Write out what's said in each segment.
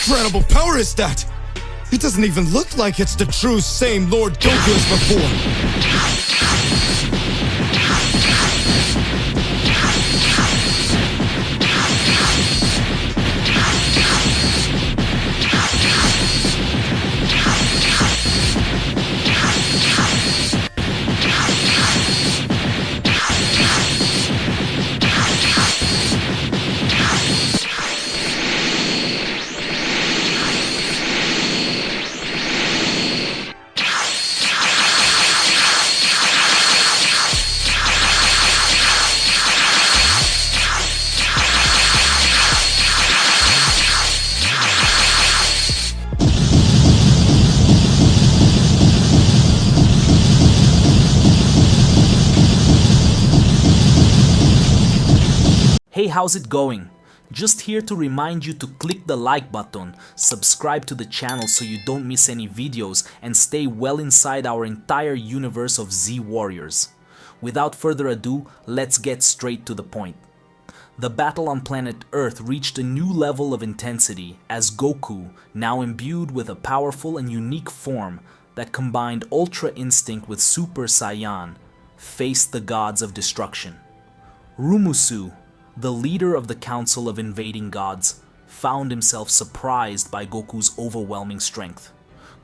incredible power is that? It doesn't even look like it's the true same Lord Goku as before. Hey, how's it going? Just here to remind you to click the like button, subscribe to the channel so you don't miss any videos, and stay well inside our entire universe of Z Warriors. Without further ado, let's get straight to the point. The battle on planet Earth reached a new level of intensity as Goku, now imbued with a powerful and unique form that combined Ultra Instinct with Super Saiyan, faced the gods of destruction. Rumu, the leader of the Council of Invading Gods, found himself surprised by Goku's overwhelming strength.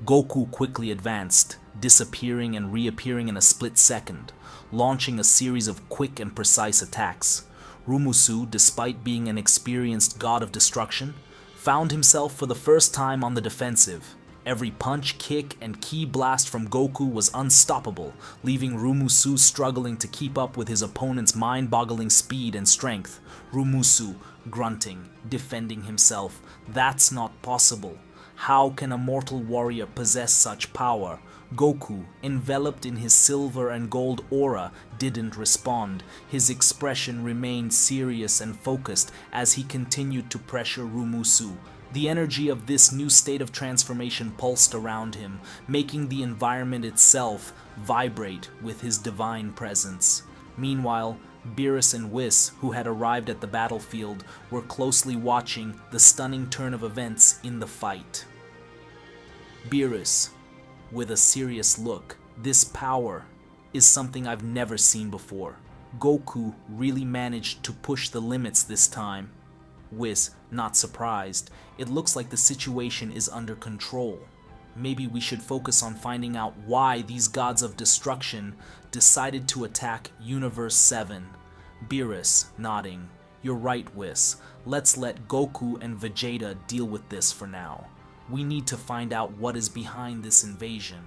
Goku quickly advanced, disappearing and reappearing in a split second, launching a series of quick and precise attacks. Rumu, despite being an experienced god of destruction, found himself for the first time on the defensive. Every punch, kick, and ki blast from Goku was unstoppable, leaving Rumu struggling to keep up with his opponent's mind-boggling speed and strength. Rumu grunting, defending himself. That's not possible. How can a mortal warrior possess such power? Goku, enveloped in his silver and gold aura, didn't respond. His expression remained serious and focused as he continued to pressure Rumu. The energy of this new state of transformation pulsed around him, making the environment itself vibrate with his divine presence. Meanwhile, Beerus and Whis, who had arrived at the battlefield, were closely watching the stunning turn of events in the fight. Beerus, with a serious look, "This power is something I've never seen before. Goku really managed to push the limits this time." Whis, not surprised, "It looks like the situation is under control. Maybe we should focus on finding out why these gods of destruction decided to attack Universe 7. Beerus, nodding, "You're right, Whis. Let's let Goku and Vegeta deal with this for now. We need to find out what is behind this invasion."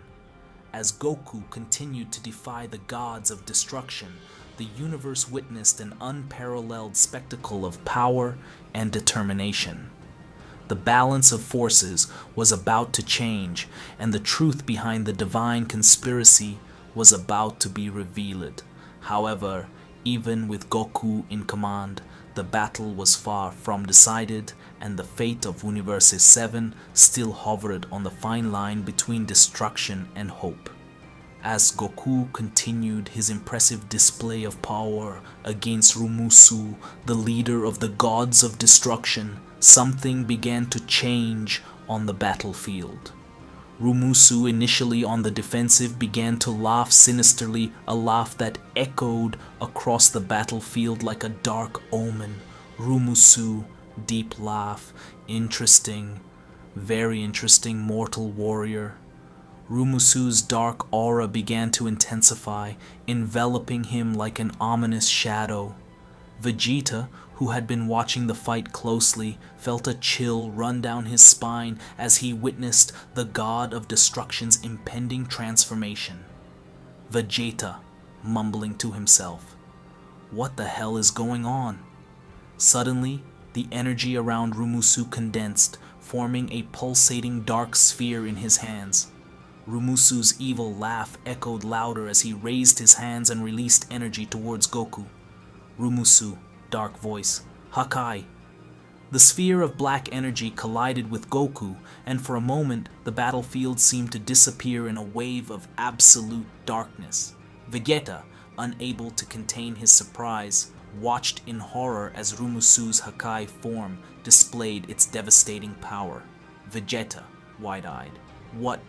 As Goku continued to defy the gods of destruction, the universe witnessed an unparalleled spectacle of power and determination. The balance of forces was about to change, and the truth behind the divine conspiracy was about to be revealed. However, even with Goku in command, the battle was far from decided, and the fate of Universe 7 still hovered on the fine line between destruction and hope. As Goku continued his impressive display of power against Rumu, the leader of the gods of destruction, something began to change on the battlefield. Rumu, initially on the defensive, began to laugh sinisterly, a laugh that echoed across the battlefield like a dark omen. Rumu, deep laugh, interesting, very interesting mortal warrior. Rumu's dark aura began to intensify, enveloping him like an ominous shadow. Vegeta, who had been watching the fight closely, felt a chill run down his spine as he witnessed the god of destruction's impending transformation. Vegeta, mumbling to himself, "What the hell is going on?" Suddenly, the energy around Rumu condensed, forming a pulsating dark sphere in his hands. Rumu's evil laugh echoed louder as he raised his hands and released energy towards Goku. Rumu, dark voice, "Hakai." The sphere of black energy collided with Goku, and for a moment the battlefield seemed to disappear in a wave of absolute darkness. Vegeta, unable to contain his surprise, watched in horror as Rumu's Hakai form displayed its devastating power. Vegeta, wide-eyed. What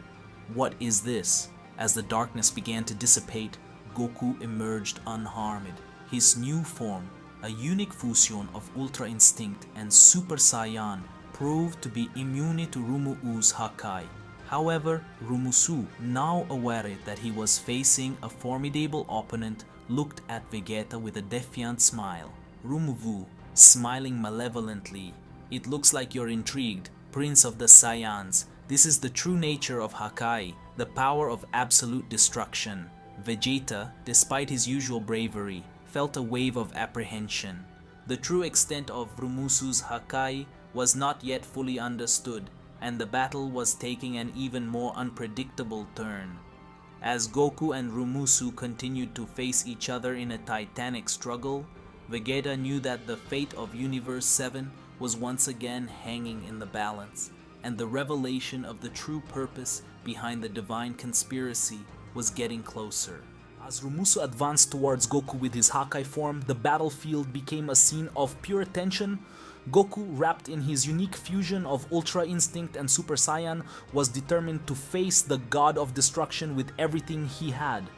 is this? As the darkness began to dissipate, Goku emerged unharmed. His new form, a unique fusion of Ultra Instinct and Super Saiyan, proved to be immune to Rumu's Hakai. However, Rumusu, now aware that he was facing a formidable opponent, looked at Vegeta with a defiant smile. Rumuvu, smiling malevolently. It looks like you're intrigued, Prince of the Saiyans. This is the true nature of Hakai, the power of absolute destruction. Vegeta, despite his usual bravery, felt a wave of apprehension. The true extent of Rumusu's Hakai was not yet fully understood, and the battle was taking an even more unpredictable turn. As Goku and Rumusu continued to face each other in a titanic struggle, Vegeta knew that the fate of Universe 7 was once again hanging in the balance, and the revelation of the true purpose behind the divine conspiracy was getting closer. As Rumusu advanced towards Goku with his Hakai form, the battlefield became a scene of pure tension. Goku, wrapped in his unique fusion of Ultra Instinct and Super Saiyan, was determined to face the God of Destruction with everything he had.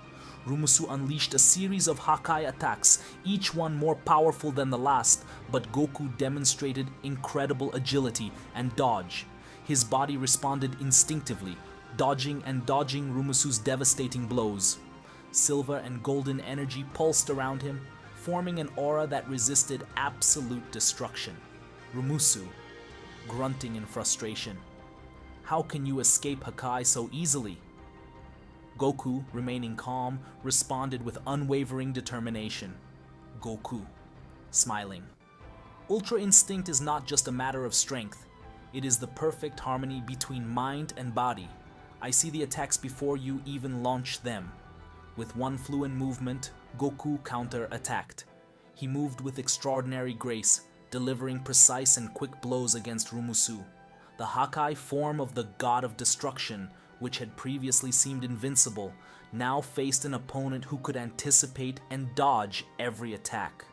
Rumusu unleashed a series of Hakai attacks, each one more powerful than the last, but Goku demonstrated incredible agility and dodge. His body responded instinctively, dodging and dodging Rumusu's devastating blows. Silver and golden energy pulsed around him, forming an aura that resisted absolute destruction. Rumusu, grunting in frustration. How can you escape Hakai so easily? Goku, remaining calm, responded with unwavering determination. Goku, smiling. Ultra Instinct is not just a matter of strength. It is the perfect harmony between mind and body. I see the attacks before you even launch them. With one fluent movement, Goku counter-attacked. He moved with extraordinary grace, delivering precise and quick blows against Rumusu. The Hakai form of the God of Destruction, which had previously seemed invincible, now faced an opponent who could anticipate and dodge every attack.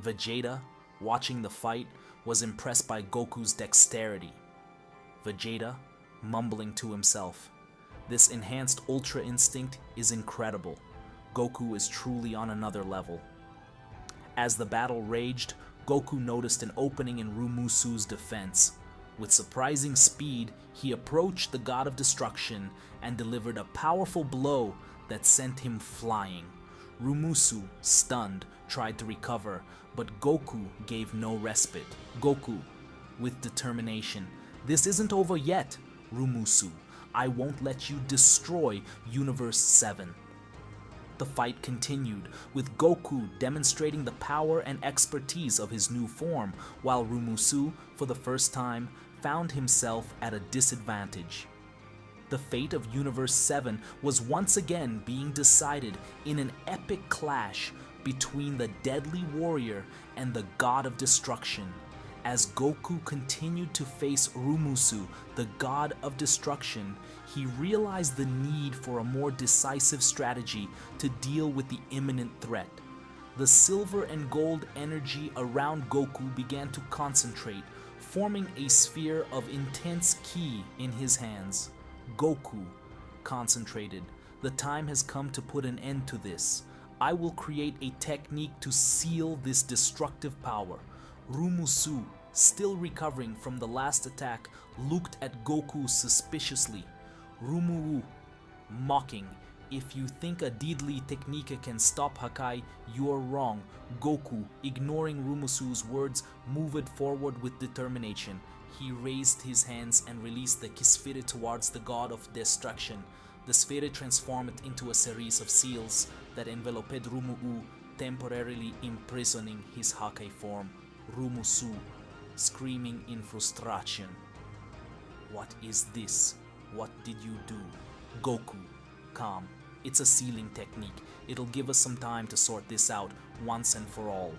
Vegeta, watching the fight, was impressed by Goku's dexterity. Vegeta, mumbling to himself, "This enhanced Ultra Instinct is incredible. Goku is truly on another level." As the battle raged, Goku noticed an opening in Rumusu's defense. With surprising speed, he approached the God of Destruction and delivered a powerful blow that sent him flying. Rumusu, stunned, tried to recover, but Goku gave no respite. Goku, with determination, "This isn't over yet, Rumusu. I won't let you destroy Universe 7. The fight continued, with Goku demonstrating the power and expertise of his new form, while Rumusu, for the first time, found himself at a disadvantage. The fate of Universe 7 was once again being decided in an epic clash between the deadly warrior and the God of Destruction. As Goku continued to face Rumusu, the God of Destruction, he realized the need for a more decisive strategy to deal with the imminent threat. The silver and gold energy around Goku began to concentrate, forming a sphere of intense ki in his hands. Goku concentrated. "The time has come to put an end to this. I will create a technique to seal this destructive power." Rumusu, still recovering from the last attack, looked at Goku suspiciously. Rumu, mocking, "If you think a deadly technique can stop Hakai, you're wrong." Goku, ignoring Rumusu's words, moved forward with determination. He raised his hands and released the Ki-sphere towards the God of Destruction. The sphere transformed into a series of seals that enveloped Rumu, temporarily imprisoning his Hakai form. Rumusu, screaming in frustration, "What is this? What did you do?" Goku, calm. "It's a sealing technique. It'll give us some time to sort this out once and for all."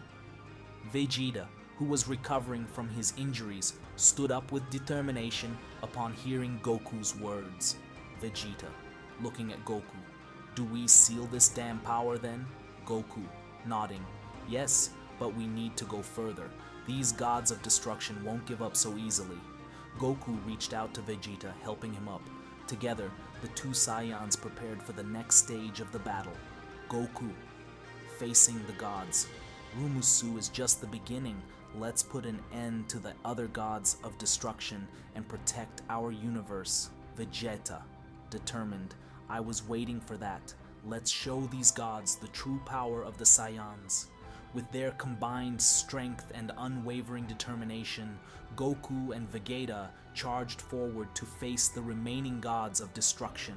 Vegeta, who was recovering from his injuries, stood up with determination upon hearing Goku's words. Vegeta, looking at Goku, "Do we seal this damn power then?" Goku, nodding, "Yes, but we need to go further. These gods of destruction won't give up so easily." Goku reached out to Vegeta, helping him up. Together, the two Saiyans prepared for the next stage of the battle. Goku, facing the gods. Rumusu is just the beginning. Let's put an end to the other gods of destruction and protect our universe. Vegeta, determined. I was waiting for that. Let's show these gods the true power of the Saiyans. With their combined strength and unwavering determination, Goku and Vegeta charged forward to face the remaining gods of destruction.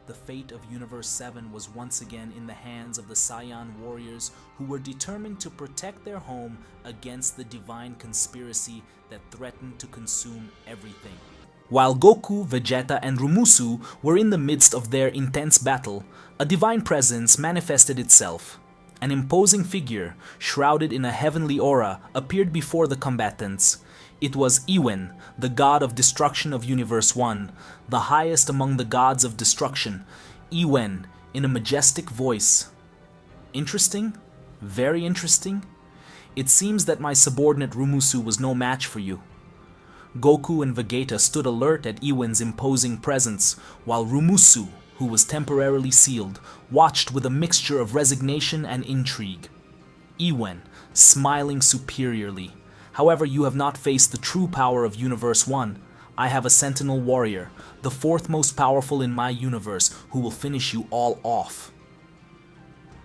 The fate of Universe 7 was once again in the hands of the Saiyan warriors, who were determined to protect their home against the divine conspiracy that threatened to consume everything. While Goku, Vegeta, and Rumusu were in the midst of their intense battle, a divine presence manifested itself. An imposing figure, shrouded in a heavenly aura, appeared before the combatants. It was Ewen, the god of destruction of Universe 1, the highest among the gods of destruction. Ewen, in a majestic voice. Interesting? Very interesting? It seems that my subordinate Rumusu was no match for you. Goku and Vegeta stood alert at Ewen's imposing presence, while Rumusu, who was temporarily sealed, watched with a mixture of resignation and intrigue. Ewen, smiling superiorly. However, you have not faced the true power of Universe 1. I have a Sentinel warrior, the fourth most powerful in my universe, who will finish you all off.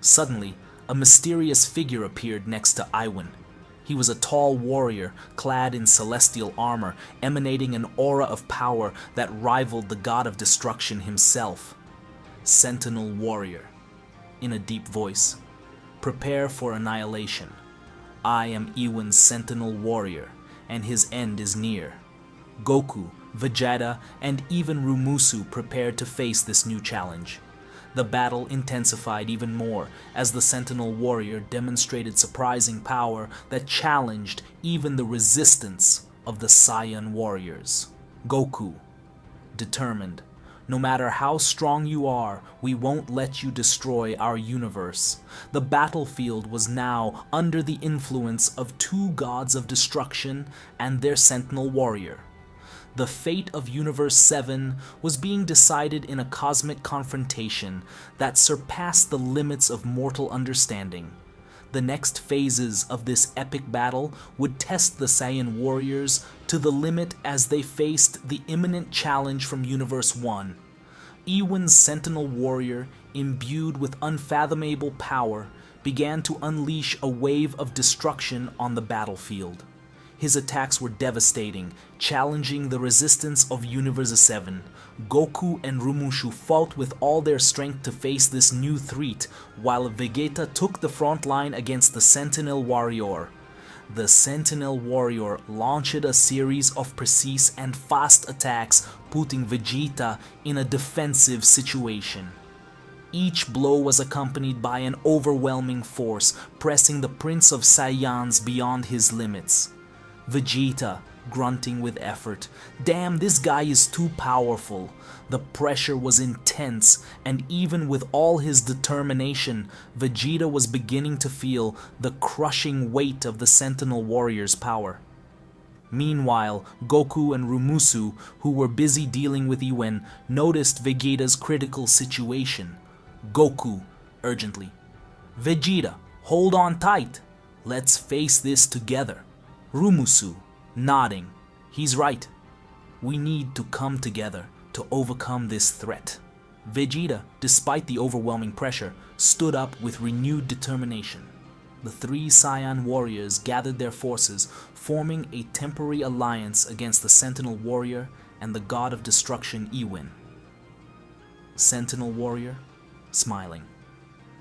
Suddenly, a mysterious figure appeared next to Ewen. He was a tall warrior, clad in celestial armor, emanating an aura of power that rivaled the god of destruction himself. Sentinel warrior, in a deep voice. Prepare for annihilation. I am Ewen's Sentinel warrior, and his end is near. Goku, Vegeta, and even Rumusu prepared to face this new challenge. The battle intensified even more as the Sentinel warrior demonstrated surprising power that challenged even the resistance of the Saiyan warriors. Goku, determined. No matter how strong you are, we won't let you destroy our universe. The battlefield was now under the influence of two gods of destruction and their Sentinel warrior. The fate of Universe 7 was being decided in a cosmic confrontation that surpassed the limits of mortal understanding. The next phases of this epic battle would test the Saiyan warriors to the limit as they faced the imminent challenge from Universe 1. Ewen's Sentinel warrior, imbued with unfathomable power, began to unleash a wave of destruction on the battlefield. His attacks were devastating, challenging the resistance of Universe 7. Goku and Rumusu fought with all their strength to face this new threat, while Vegeta took the front line against the Sentinel warrior. The Sentinel warrior launched a series of precise and fast attacks, putting Vegeta in a defensive situation. Each blow was accompanied by an overwhelming force, pressing the Prince of Saiyans beyond his limits. Vegeta, grunting with effort. Damn, this guy is too powerful. The pressure was intense, and even with all his determination, Vegeta was beginning to feel the crushing weight of the Sentinel warrior's power. Meanwhile, Goku and Rumusu, who were busy dealing with Ewen, noticed Vegeta's critical situation. Goku, urgently. Vegeta, hold on tight. Let's face this together. Rumusu, nodding. He's right. We need to come together to overcome this threat. Vegeta, despite the overwhelming pressure, stood up with renewed determination. The three Saiyan warriors gathered their forces, forming a temporary alliance against the Sentinel warrior and the god of destruction Ewen. Sentinel warrior, smiling.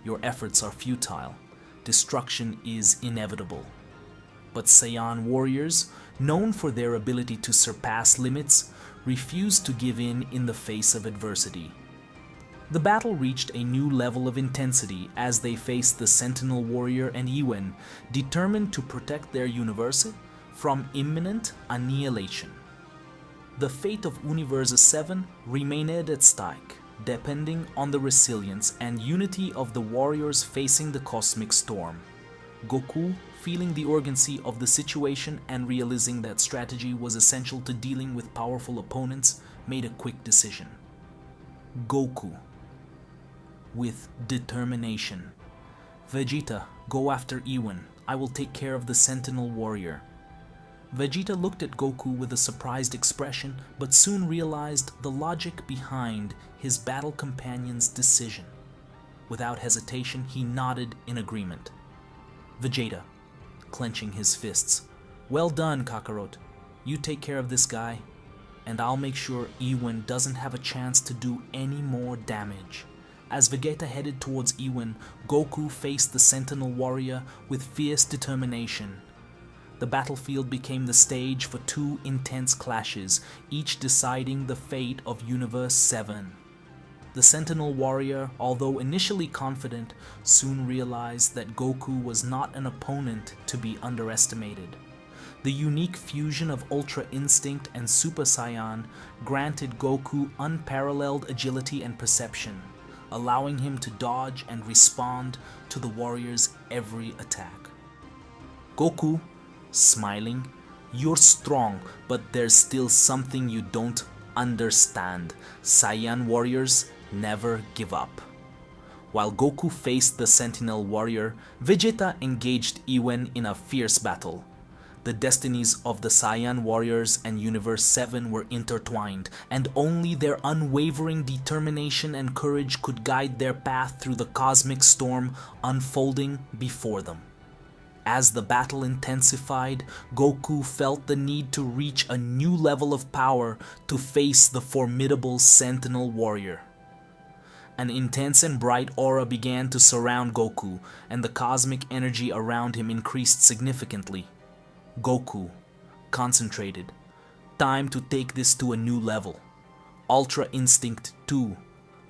Your efforts are futile. Destruction is inevitable. But Saiyan warriors, known for their ability to surpass limits, refused to give in the face of adversity. The battle reached a new level of intensity as they faced the Sentinel warrior and Ewen, determined to protect their universe from imminent annihilation. The fate of Universe 7 remained at stake, depending on the resilience and unity of the warriors facing the cosmic storm. Goku, feeling the urgency of the situation and realizing that strategy was essential to dealing with powerful opponents, made a quick decision. Goku, with determination. Vegeta, go after Ewen. I will take care of the Sentinel warrior. Vegeta looked at Goku with a surprised expression, but soon realized the logic behind his battle companion's decision. Without hesitation, he nodded in agreement. Vegeta, clenching his fists. Well done, Kakarot. You take care of this guy, and I'll make sure Ewen doesn't have a chance to do any more damage. As Vegeta headed towards Ewen, Goku faced the Sentinel warrior with fierce determination. The battlefield became the stage for two intense clashes, each deciding the fate of Universe 7. The Sentinel warrior, although initially confident, soon realized that Goku was not an opponent to be underestimated. The unique fusion of Ultra Instinct and Super Saiyan granted Goku unparalleled agility and perception, allowing him to dodge and respond to the warrior's every attack. Goku, smiling, you're strong, but there's still something you don't understand. Saiyan warriors never give up. While Goku faced the Sentinel warrior, Vegeta engaged Ewen in a fierce battle. The destinies of the Saiyan warriors and Universe 7 were intertwined, and only their unwavering determination and courage could guide their path through the cosmic storm unfolding before them. As the battle intensified, Goku felt the need to reach a new level of power to face the formidable Sentinel warrior. An intense and bright aura began to surround Goku, and the cosmic energy around him increased significantly. Goku, concentrated. Time to take this to a new level. Ultra Instinct 2.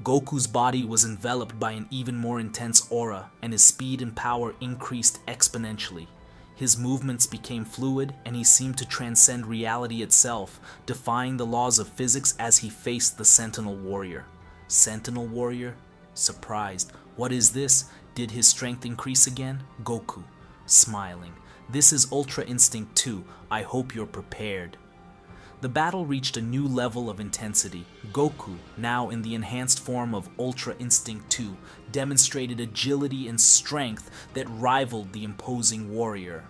Goku's body was enveloped by an even more intense aura, and his speed and power increased exponentially. His movements became fluid, and he seemed to transcend reality itself, defying the laws of physics as he faced the Sentinel warrior. Sentinel warrior, surprised. What is this? Did his strength increase again? Goku, smiling. This is Ultra Instinct 2. I hope you're prepared. The battle reached a new level of intensity. Goku, now in the enhanced form of Ultra Instinct 2, demonstrated agility and strength that rivaled the imposing warrior.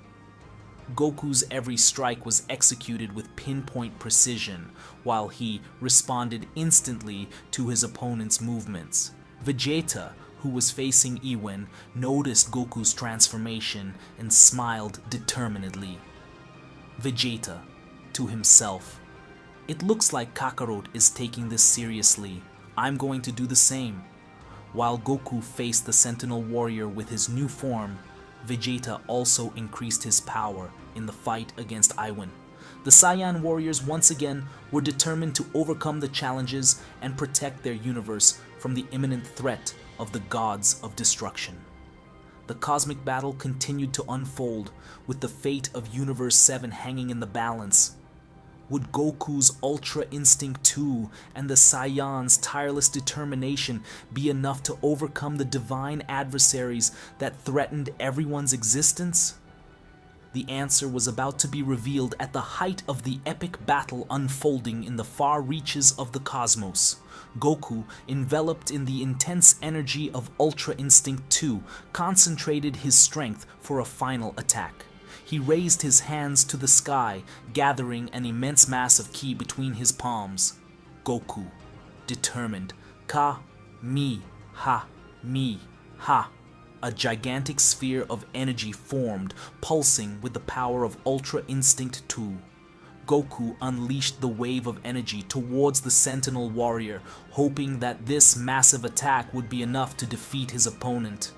Goku's every strike was executed with pinpoint precision, while he responded instantly to his opponent's movements. Vegeta, who was facing Ewen, noticed Goku's transformation and smiled determinedly. Vegeta, to himself, it looks like Kakarot is taking this seriously. I'm going to do the same. While Goku faced the Sentinel warrior with his new form, Vegeta also increased his power in the fight against Ewen. The Saiyan warriors once again were determined to overcome the challenges and protect their universe from the imminent threat of the gods of destruction. The cosmic battle continued to unfold, with the fate of Universe 7 hanging in the balance. Would Goku's Ultra Instinct 2 and the Saiyan's tireless determination be enough to overcome the divine adversaries that threatened everyone's existence? The answer was about to be revealed at the height of the epic battle unfolding in the far reaches of the cosmos. Goku, enveloped in the intense energy of Ultra Instinct 2, concentrated his strength for a final attack. He raised his hands to the sky, gathering an immense mass of ki between his palms. Goku, determined. Ka, mi, ha, mi, ha. A gigantic sphere of energy formed, pulsing with the power of Ultra Instinct 2. Goku unleashed the wave of energy towards the Sentinel warrior, hoping that this massive attack would be enough to defeat his opponent.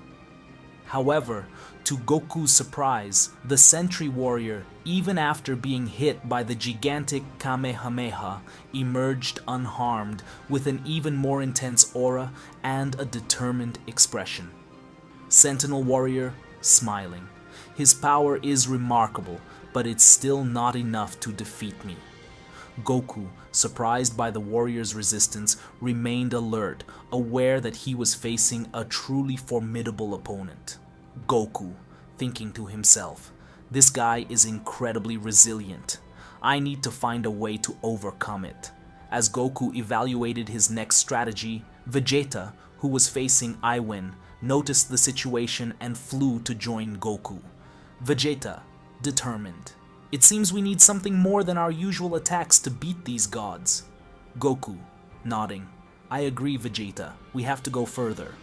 However, to Goku's surprise, the Sentry warrior, even after being hit by the gigantic Kamehameha, emerged unharmed with an even more intense aura and a determined expression. Sentinel warrior, smiling. His power is remarkable, but it's still not enough to defeat me. Goku, surprised by the warrior's resistance, remained alert, aware that he was facing a truly formidable opponent. Goku, thinking to himself, This guy is incredibly resilient. I need to find a way to overcome it. As Goku evaluated his next strategy, Vegeta, who was facing Ewen, noticed the situation and flew to join Goku. Vegeta, determined. It seems we need something more than our usual attacks to beat these gods. Goku, nodding. I agree, Vegeta. We have to go further.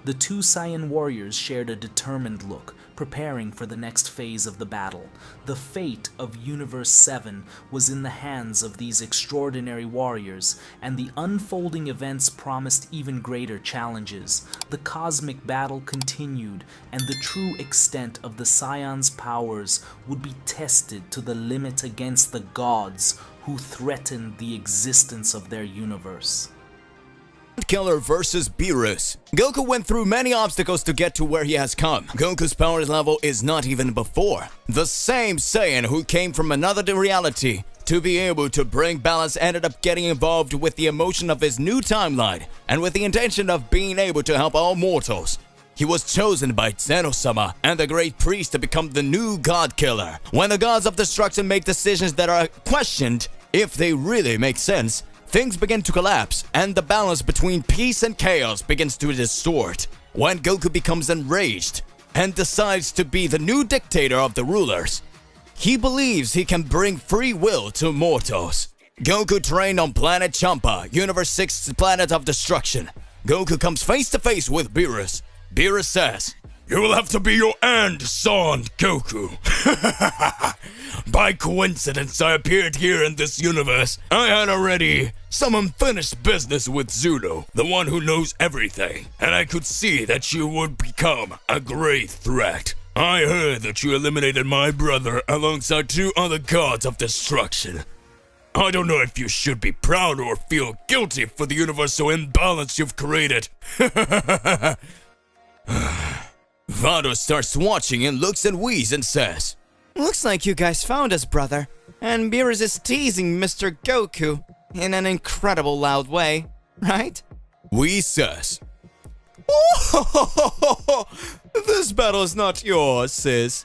The two Saiyan warriors shared a determined look, preparing for the next phase of the battle. The fate of Universe 7 was in the hands of these extraordinary warriors, and the unfolding events promised even greater challenges. The cosmic battle continued, and the true extent of the Saiyans' powers would be tested to the limit against the gods who threatened the existence of their universe. Killer versus Beerus. Goku went through many obstacles to get to where he has come. Goku's power level is not even before. The same Saiyan who came from another reality to be able to bring balance ended up getting involved with the emotion of his new timeline and with the intention of being able to help all mortals. He was chosen by Zeno-sama and the Great Priest to become the new God Killer. When the gods of destruction make decisions that are questioned if they really make sense, things begin to collapse, and the balance between peace and chaos begins to distort. When Goku becomes enraged and decides to be the new dictator of the rulers, he believes he can bring free will to mortals. Goku trained on planet Champa, Universe 6's planet of destruction. Goku comes face to face with Beerus. Beerus says, "You will have to be your end, son, Goku." By coincidence, I appeared here in this universe. I had already some unfinished business with Zuno, the one who knows everything, and I could see that you would become a great threat. I heard that you eliminated my brother alongside two other gods of destruction. I don't know if you should be proud or feel guilty for the universal imbalance you've created. Vado starts watching and looks at Whis and says, "Looks like you guys found us, brother. And Beerus is teasing Mr. Goku in an incredible loud way, right?" Whis says, "This battle is not yours, sis.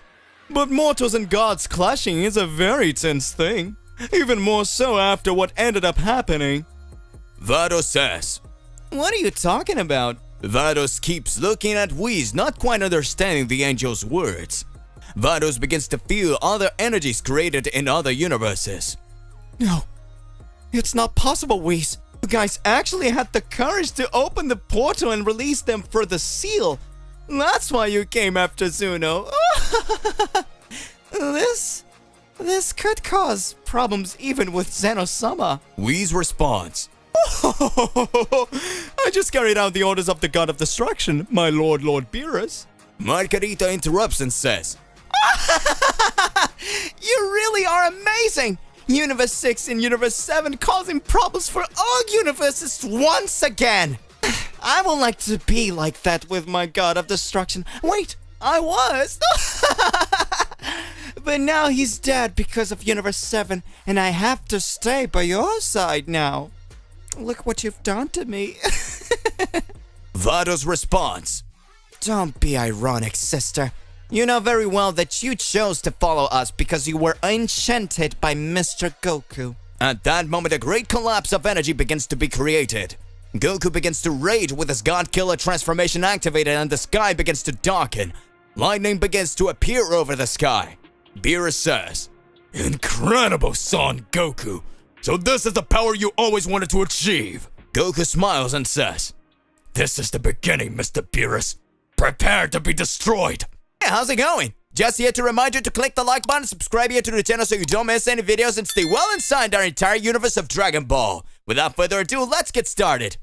But mortals and gods clashing is a very tense thing. Even more so after what ended up happening." Vado says, "What are you talking about?" Vados keeps looking at Whis, not quite understanding the angel's words. Vados begins to feel other energies created in other universes. "No, it's not possible, Whis. You guys actually had the courage to open the portal and release them for the seal. That's why you came after Zuno. This could cause problems even with Zeno-sama." Whis responds, "I just carried out the orders of the god of destruction, my lord Beerus." Margarita interrupts and says, "You really are amazing! Universe 6 and Universe 7 causing problems for all universes once again! I would like to be like that with my god of destruction. Wait, I was! But now he's dead because of Universe 7, and I have to stay by your side now. Look what you've done to me." Vados responds, "Don't be ironic, sister. You know very well that you chose to follow us because you were enchanted by Mr. Goku." At that moment, a great collapse of energy begins to be created. Goku begins to rage with his God Killer transformation activated, and the sky begins to darken. Lightning begins to appear over the sky. Beerus says, "Incredible, son Goku. So this is the power you always wanted to achieve." Goku smiles and says, "This is the beginning, Mr. Beerus. Prepare to be destroyed." Hey, how's it going? Just here to remind you to click the like button, subscribe here to the channel so you don't miss any videos, and stay well inside our entire universe of Dragon Ball. Without further ado, let's get started.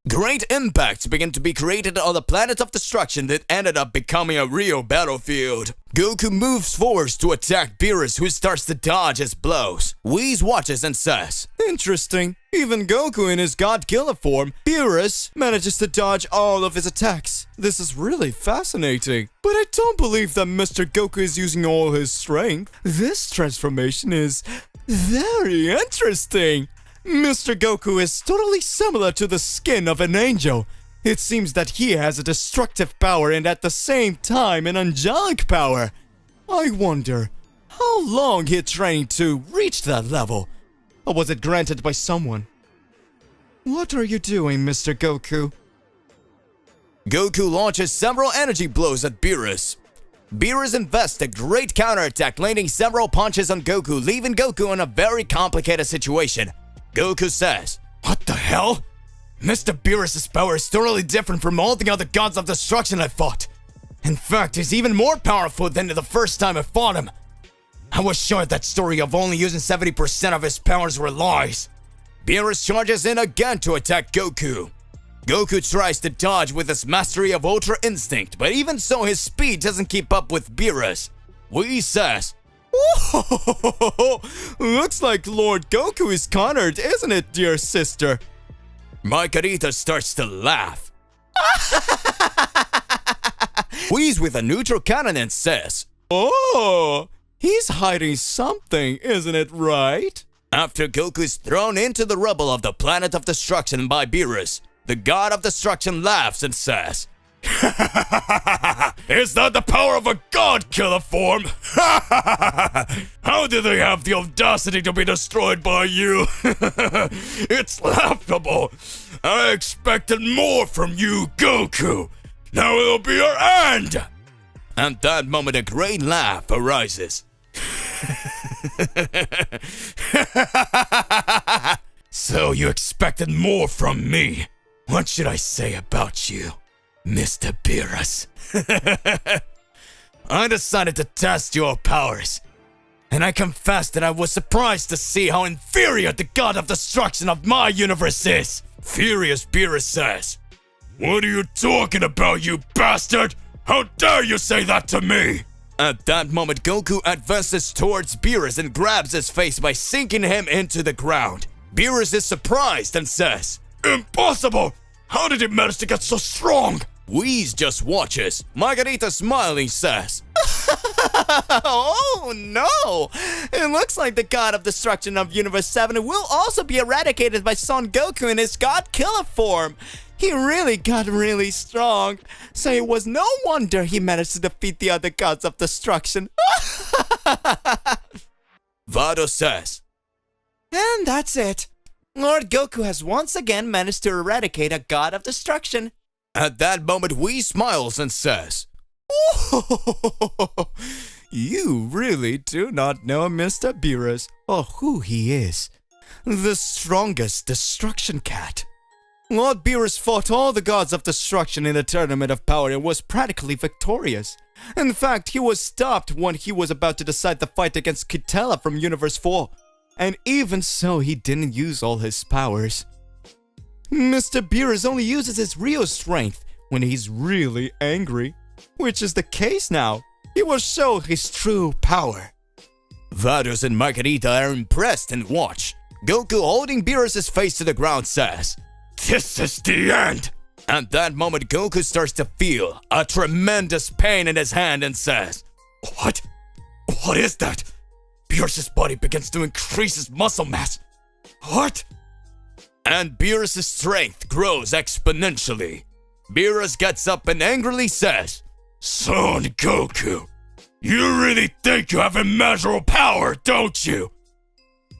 Great impacts begin to be created on the planet of destruction that ended up becoming a real battlefield. Goku moves forwards to attack Beerus, who starts to dodge his blows. Whis watches and says, "Interesting. Even Goku in his God Killer form, Beerus, manages to dodge all of his attacks. This is really fascinating. But I don't believe that Mr. Goku is using all his strength. This transformation is very interesting. Mr. Goku is totally similar to the skin of an angel. It seems that he has a destructive power and at the same time an angelic power. I wonder how long he trained to reach that level. Or was it granted by someone? What are you doing, Mr. Goku? Goku launches several energy blows at Beerus. Beerus invests a great counterattack, landing several punches on Goku, leaving Goku in a very complicated situation. Goku says, "What the hell? Mr. Beerus' power is totally different from all the other gods of destruction I fought. In fact, he's even more powerful than the first time I fought him. I was sure that story of only using 70% of his powers were lies." Beerus charges in again to attack Goku. Goku tries to dodge with his mastery of Ultra Instinct, but even so his speed doesn't keep up with Beerus. Whis says, "Whoa, looks like Lord Goku is cornered, isn't it, dear sister?" Margarita starts to laugh. Whis with a neutral countenance says, "Oh, he's hiding something, isn't it right?" After Goku is thrown into the rubble of the planet of destruction by Beerus, the god of destruction laughs and says, "Is that the power of a god killer form? How do they have the audacity to be destroyed by you? It's laughable. I expected more from you, Goku. Now it'll be your end." At that moment, a great laugh arises. "So you expected more from me? What should I say about you, Mr. Beerus?" "I decided to test your powers, and I confess that I was surprised to see how inferior the god of destruction of my universe is." Furious Beerus says, "What are you talking about, you bastard? How dare you say that to me?" At that moment, Goku advances towards Beerus and grabs his face by sinking him into the ground. Beerus is surprised and says, "Impossible! How did he manage to get so strong?" Whis just watches. Margarita smiling says, Oh no! It looks like the god of destruction of Universe 7 will also be eradicated by Son Goku in his god killer form. He really got really strong, so it was no wonder he managed to defeat the other gods of destruction. Vado says, And that's it. Lord Goku has once again managed to eradicate a god of destruction. At that moment, Whis smiles and says, You really do not know Mr. Beerus or who he is. The strongest destruction cat. Lord Beerus fought all the gods of destruction in the Tournament of Power and was practically victorious. In fact, he was stopped when he was about to decide the fight against Kitela from Universe 4. And even so, he didn't use all his powers. Mr. Beerus only uses his real strength when he's really angry, which is the case now. He will show his true power. Vados and Margarita are impressed and watch. Goku, holding Beerus' face to the ground, says, "This is the end." At that moment, Goku starts to feel a tremendous pain in his hand and says, What? What is that? Beerus' body begins to increase his muscle mass. What? And Beerus' strength grows exponentially. Beerus gets up and angrily says, "Son Goku, you really think you have immeasurable power, don't you?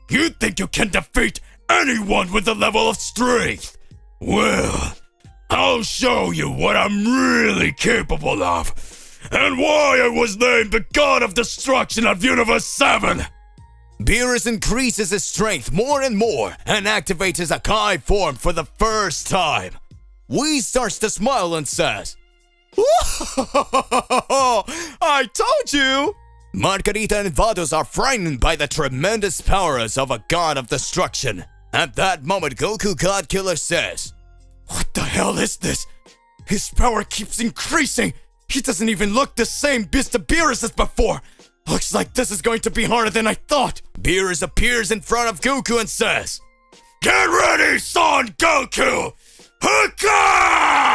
You think you can defeat anyone with a level of strength? Well, I'll show you what I'm really capable of, and why I was named the God of Destruction of Universe 7. Beerus increases his strength more and more and activates his Hakai form for the first time. Whis starts to smile and says, I told you! Margarita and Vados are frightened by the tremendous powers of a god of destruction. At that moment, Goku God Killer says, "What the hell is this? His power keeps increasing. He doesn't even look the same Mr. Beerus as before. Looks like this is going to be harder than I thought." Beerus appears in front of Goku and says, "Get ready, Son Goku! Hakai!"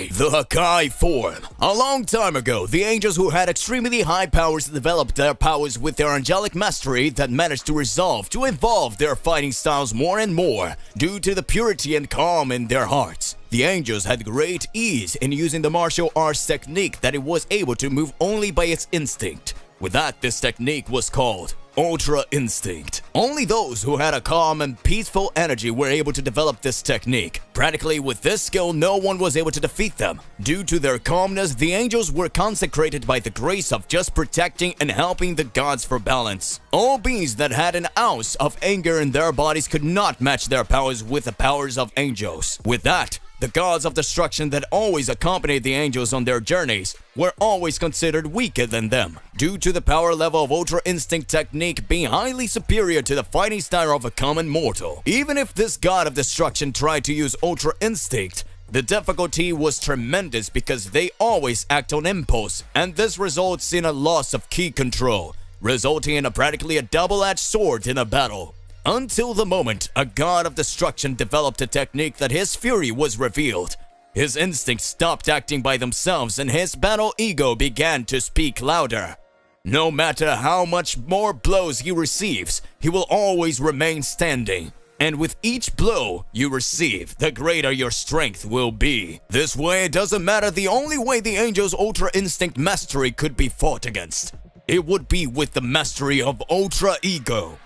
The Hakai form. A long time ago, the angels who had extremely high powers developed their powers with their angelic mastery that managed to evolve their fighting styles more and more due to the purity and calm in their hearts. The angels had great ease in using the martial arts technique that it was able to move only by its instinct. With that, this technique was called Ultra Instinct. Only those who had a calm and peaceful energy were able to develop this technique. Practically with this skill, no one was able to defeat them. Due to their calmness, the angels were consecrated by the grace of just protecting and helping the gods for balance. All beings that had an ounce of anger in their bodies could not match their powers with the powers of angels. With that, the gods of destruction that always accompanied the angels on their journeys were always considered weaker than them, due to the power level of Ultra Instinct technique being highly superior to the fighting style of a common mortal. Even if this god of destruction tried to use Ultra Instinct, the difficulty was tremendous because they always act on impulse, and this results in a loss of ki control, resulting in practically a double-edged sword in a battle. Until the moment a god of destruction developed a technique that his fury was revealed. His instincts stopped acting by themselves and his battle ego began to speak louder. No matter how much more blows he receives, he will always remain standing. And with each blow you receive, the greater your strength will be. This way, it doesn't matter, the only way the angel's Ultra Instinct mastery could be fought against. It would be with the mastery of Ultra Ego.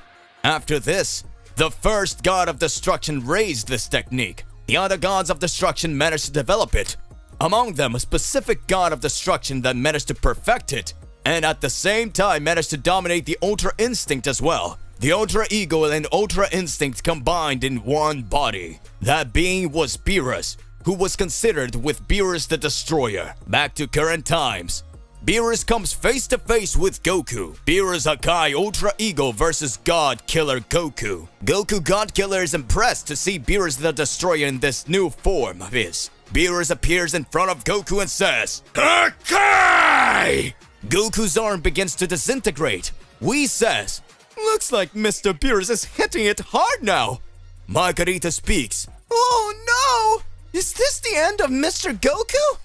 After this, the first god of destruction raised this technique. The other gods of destruction managed to develop it. Among them, a specific god of destruction that managed to perfect it, and at the same time managed to dominate the Ultra Instinct as well. The Ultra Ego and Ultra Instinct combined in one body. That being was Beerus, who was considered with Beerus the Destroyer. Back to current times. Beerus comes face to face with Goku. Beerus Hakai Ultra Ego versus God Killer Goku. Goku God Killer is impressed to see Beerus the Destroyer in this new form of his. Beerus appears in front of Goku and says, Hakai! Goku's arm begins to disintegrate. Whis says, Looks like Mr. Beerus is hitting it hard now. Margarita speaks, Oh no! Is this the end of Mr. Goku?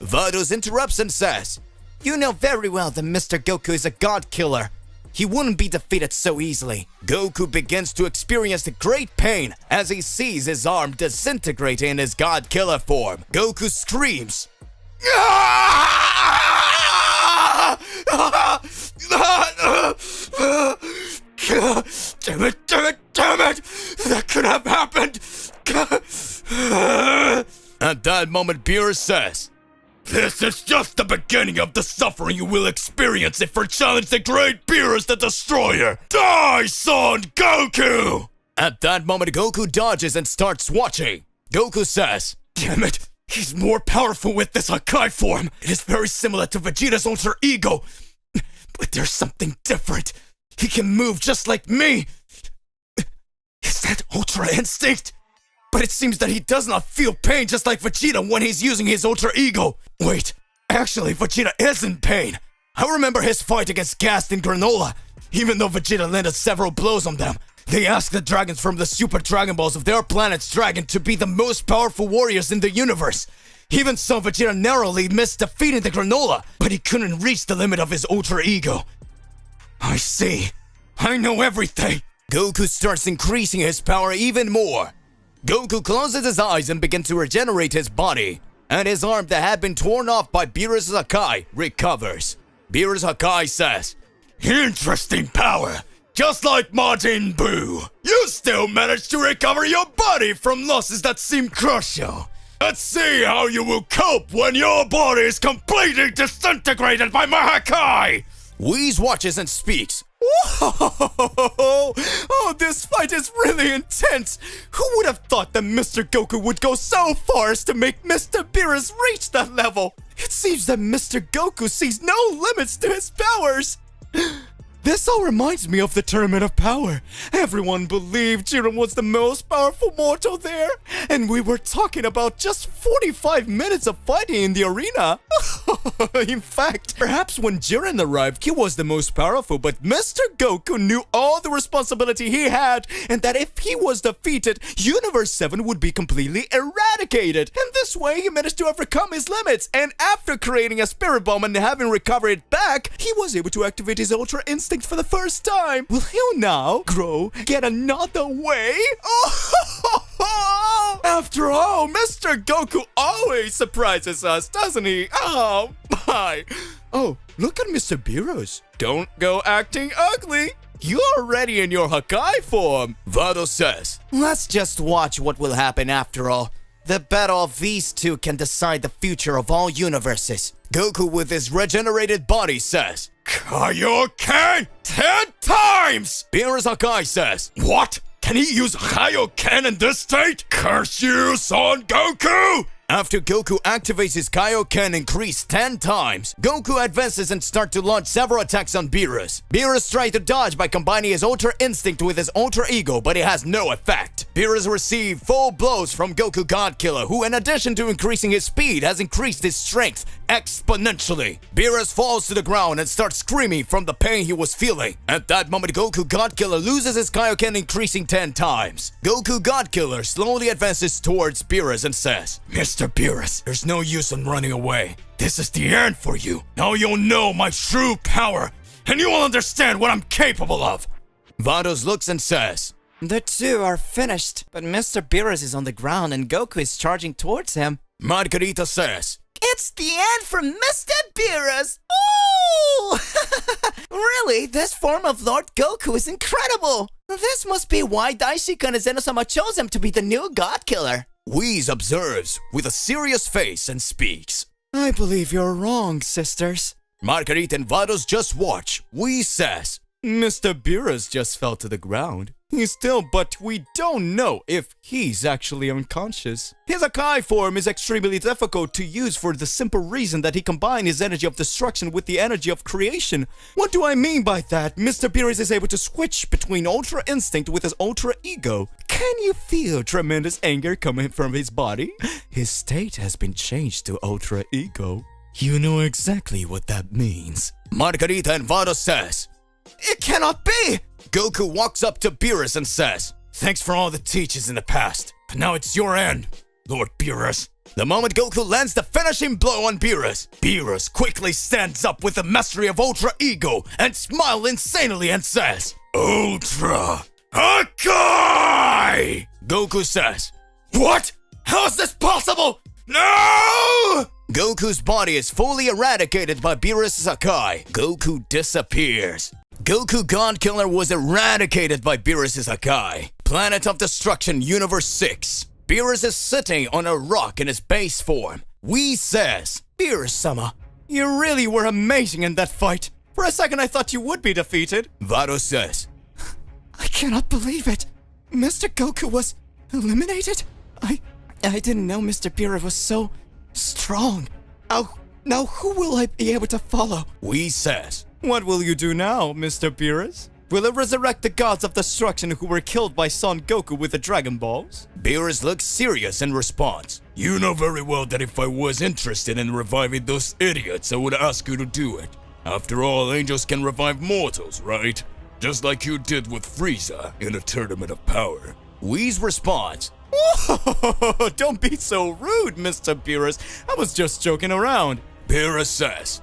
Vados interrupts and says, You know very well that Mr. Goku is a god killer. He wouldn't be defeated so easily. Goku begins to experience the great pain as he sees his arm disintegrate in his god killer form. Goku screams, Damn it! That could have happened! At that moment, Beerus says, This is just the beginning of the suffering you will experience if you challenge the great Beerus the Destroyer! Die, son, Goku! At that moment, Goku dodges and starts watching. Goku says, Damn it! He's more powerful with this Hakai form! It is very similar to Vegeta's Ultra Ego! But there's something different! He can move just like me! Is that Ultra Instinct? But it seems that he does not feel pain just like Vegeta when he's using his Ultra Ego. Wait, actually Vegeta is in pain. I remember his fight against Gast and Granola. Even though Vegeta landed several blows on them, they asked the dragons from the Super Dragon Balls of their planet's dragon to be the most powerful warriors in the universe. Even so, Vegeta narrowly missed defeating the Granola, but he couldn't reach the limit of his Ultra Ego. I see. I know everything. Goku starts increasing his power even more. Goku closes his eyes and begins to regenerate his body, and his arm that had been torn off by Beerus Hakai recovers. Beerus Hakai says, Interesting power, just like Majin Buu. You still managed to recover your body from losses that seem crucial. Let's see how you will cope when your body is completely disintegrated by my Hakai. Whis watches and speaks. Oh, this fight is really intense! Who would have thought that Mr. Goku would go so far as to make Mr. Beerus reach that level? It seems that Mr. Goku sees no limits to his powers! This all reminds me of the Tournament of Power. Everyone believed Jiren was the most powerful mortal there, and we were talking about just 45 minutes of fighting in the arena. In fact, perhaps when Jiren arrived, he was the most powerful, but Mr. Goku knew all the responsibility he had, and that if he was defeated, Universe 7 would be completely eradicated. And this way, he managed to overcome his limits, and after creating a Spirit Bomb and having recovered it back, he was able to activate his Ultra Instinct for the first time. Will he now grow, get another way? After all, Mr. Goku always surprises us, doesn't he? Oh my. Oh, look at Mr. Beerus. Don't go acting ugly. You're already in your Hakai form, Vados says. Let's just watch what will happen after all. The battle of these two can decide the future of all universes. Goku with his regenerated body says, Kaioken 10 times! Beerus Hakai says, what? Can he use Kaioken in this state? Curse you, Son Goku! After Goku activates his Kaioken increase 10 times, Goku advances and starts to launch several attacks on Beerus. Beerus tries to dodge by combining his Ultra Instinct with his Ultra Ego, but it has no effect. Beerus receives full blows from Goku Godkiller, who in addition to increasing his speed, has increased his strength exponentially. Beerus falls to the ground and starts screaming from the pain he was feeling. At that moment, Goku Godkiller loses his Kaioken increasing 10 times. Goku Godkiller slowly advances towards Beerus and says, Mr. Beerus, there's no use in running away. This is the end for you. Now you'll know my true power, and you will understand what I'm capable of. Vados looks and says, The two are finished, but Mr. Beerus is on the ground and Goku is charging towards him. Margarita says, It's the end for Mr. Beerus! Ooh! Really, this form of Lord Goku is incredible! This must be why Daishika and Zeno-sama chose him to be the new God Killer. Whis observes with a serious face and speaks. I believe you're wrong, sisters. Margarita and Vados just watch. Whis says, Mr. Beerus just fell to the ground. He's still, but we don't know if he's actually unconscious. His Hakai form is extremely difficult to use for the simple reason that he combined his energy of destruction with the energy of creation. What do I mean by that? Mr. Beerus is able to switch between Ultra Instinct with his Ultra Ego. Can you feel tremendous anger coming from his body? His state has been changed to Ultra Ego. You know exactly what that means. Margarita and Vados says, It cannot be! Goku walks up to Beerus and says, Thanks for all the teachings in the past, but now it's your end, Lord Beerus. The moment Goku lands the finishing blow on Beerus, Beerus quickly stands up with the mastery of Ultra Ego and smiles insanely and says, Ultra Hakai! Goku says, What? How is this possible? No! Goku's body is fully eradicated by Beerus' Hakai. Goku disappears. Goku Godkiller was eradicated by Beerus' Hakai. Planet of Destruction, Universe 6. Beerus is sitting on a rock in his base form. Whis says, Beerus-sama, You really were amazing in that fight. For a second I thought you would be defeated. Vados says, I cannot believe it. Mr. Goku was eliminated? I didn't know Mr. Beerus was so strong. Now who will I be able to follow? Whis says, What will you do now, Mr. Beerus? Will it resurrect the gods of destruction who were killed by Son Goku with the Dragon Balls? Beerus looks serious in response. You know very well that if I was interested in reviving those idiots, I would ask you to do it. After all, angels can revive mortals, right? Just like you did with Frieza in a tournament of power. Whis responds, Oh, don't be so rude, Mr. Beerus. I was just joking around. Beerus says,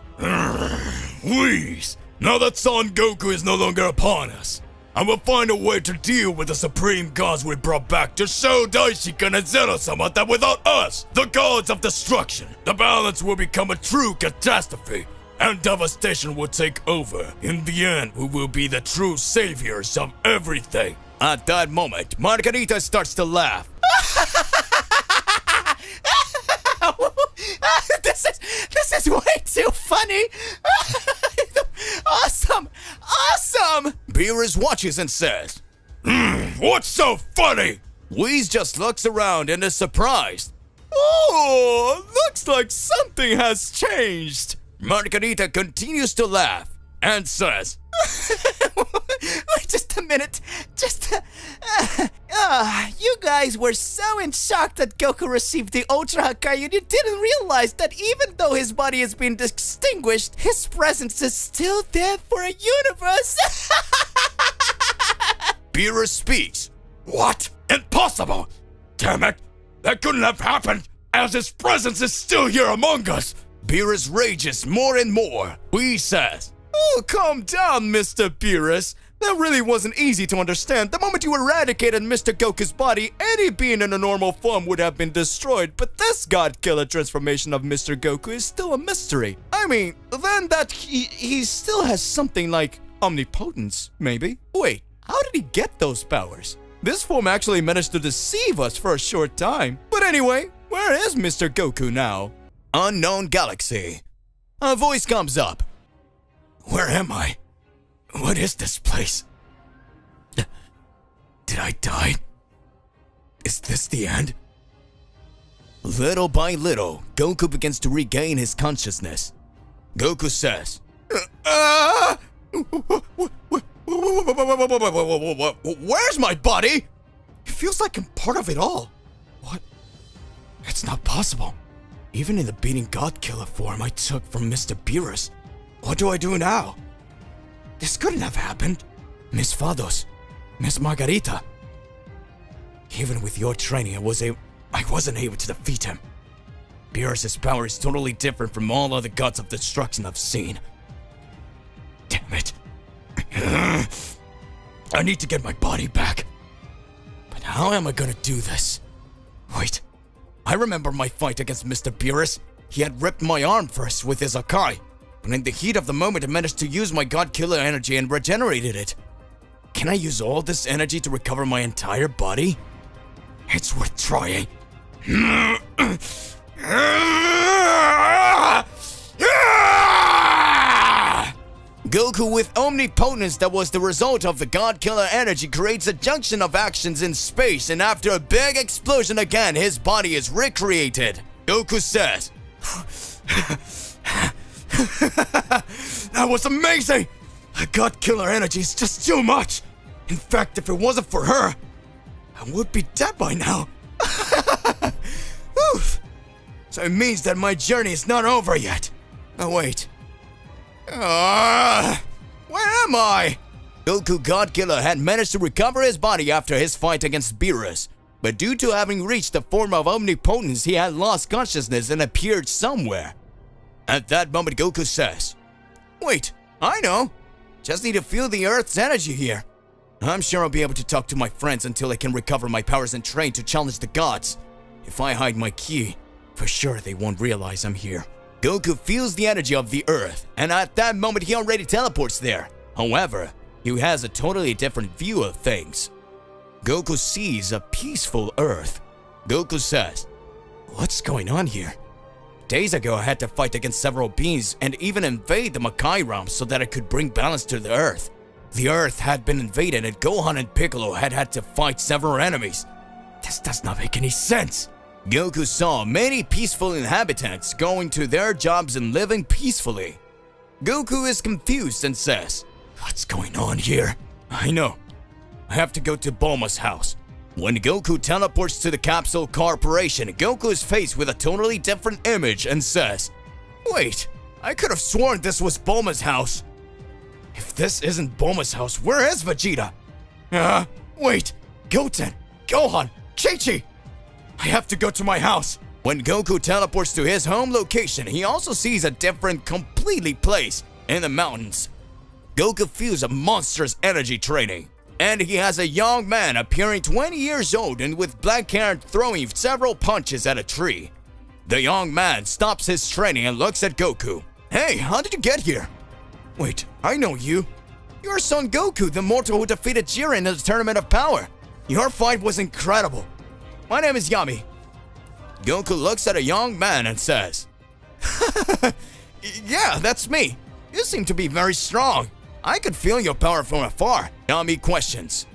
Whis, now that Son Goku is no longer upon us, I will find a way to deal with the supreme gods we brought back to show Daishika and Zeno-sama that without us, the gods of destruction, the balance will become a true catastrophe, and devastation will take over. In the end, we will be the true saviors of everything. At that moment, Margarita starts to laugh. This is way too funny. Awesome! Beerus watches and says, What's so funny? Whis just looks around and is surprised. Oh, looks like something has changed. Margarita continues to laugh and says, Wait just a minute. You guys were so in shock that Goku received the Ultra Hakai, and you didn't realize that even though his body has been extinguished, his presence is still there for a universe. Beerus speaks. What? Impossible! Damn it! That couldn't have happened, as his presence is still here among us! Beerus rages more and more. Whis says, Oh, calm down, Mr. Beerus. That really wasn't easy to understand. The moment you eradicated Mr. Goku's body, any being in a normal form would have been destroyed, but this God-Killer transformation of Mr. Goku is still a mystery. I mean, then that he still has something like omnipotence, maybe? Wait, how did he get those powers? This form actually managed to deceive us for a short time. But anyway, where is Mr. Goku now? Unknown galaxy. A voice comes up. Where am I? What is this place? Did I die? Is this the end? Little by little, Goku begins to regain his consciousness. Goku says, Where's my body? It feels like I'm part of it all. What? It's not possible. Even in the beating God-Killer form I took from Mr. Beerus, what do I do now? This couldn't have happened. Miss Fados, Miss Margarita. Even with your training, I wasn't able to defeat him. Beerus' power is totally different from all other gods of destruction I've seen. Damn it. I need to get my body back. But how am I gonna do this? Wait, I remember my fight against Mr. Beerus. He had ripped my arm first with his Hakai, but in the heat of the moment I managed to use my God-Killer energy and regenerated it. Can I use all this energy to recover my entire body? It's worth trying. Goku with omnipotence that was the result of the God-Killer energy creates a junction of actions in space, and after a big explosion again, his body is recreated. Goku says, That was amazing! The God-Killer energy is just too much! In fact, if it wasn't for her, I would be dead by now. Oof. So it means that my journey is not over yet. Oh wait. Where am I? Goku God-Killer had managed to recover his body after his fight against Beerus, but due to having reached the form of omnipotence, he had lost consciousness and appeared somewhere. At that moment, Goku says, Wait, I know. Just need to feel the Earth's energy here. I'm sure I'll be able to talk to my friends until I can recover my powers and train to challenge the gods. If I hide my ki, for sure they won't realize I'm here. Goku feels the energy of the Earth, and at that moment he already teleports there. However, he has a totally different view of things. Goku sees a peaceful Earth. Goku says, What's going on here? Days ago I had to fight against several beings and even invade the Hakai realm so that I could bring balance to the Earth. The Earth had been invaded and Gohan and Piccolo had to fight several enemies. This does not make any sense. Goku saw many peaceful inhabitants going to their jobs and living peacefully. Goku is confused and says, What's going on here? I know. I have to go to Bulma's house. When Goku teleports to the Capsule Corporation, Goku is faced with a totally different image and says, Wait, I could have sworn this was Bulma's house. If this isn't Bulma's house, where is Vegeta? Wait, Goten, Gohan, Chi-Chi! I have to go to my house. When Goku teleports to his home location, he also sees a different, completely place in the mountains. Goku feels a monstrous energy training, and he has a young man appearing 20 years old and with black hair throwing several punches at a tree. The young man stops his training and looks at Goku. Hey, how did you get here? Wait, I know you. You're Son Goku, the mortal who defeated Jiren in the Tournament of Power. Your fight was incredible. My name is Yami. Goku looks at a young man and says, Yeah, that's me. You seem to be very strong. I could feel your power from afar. Yami questions,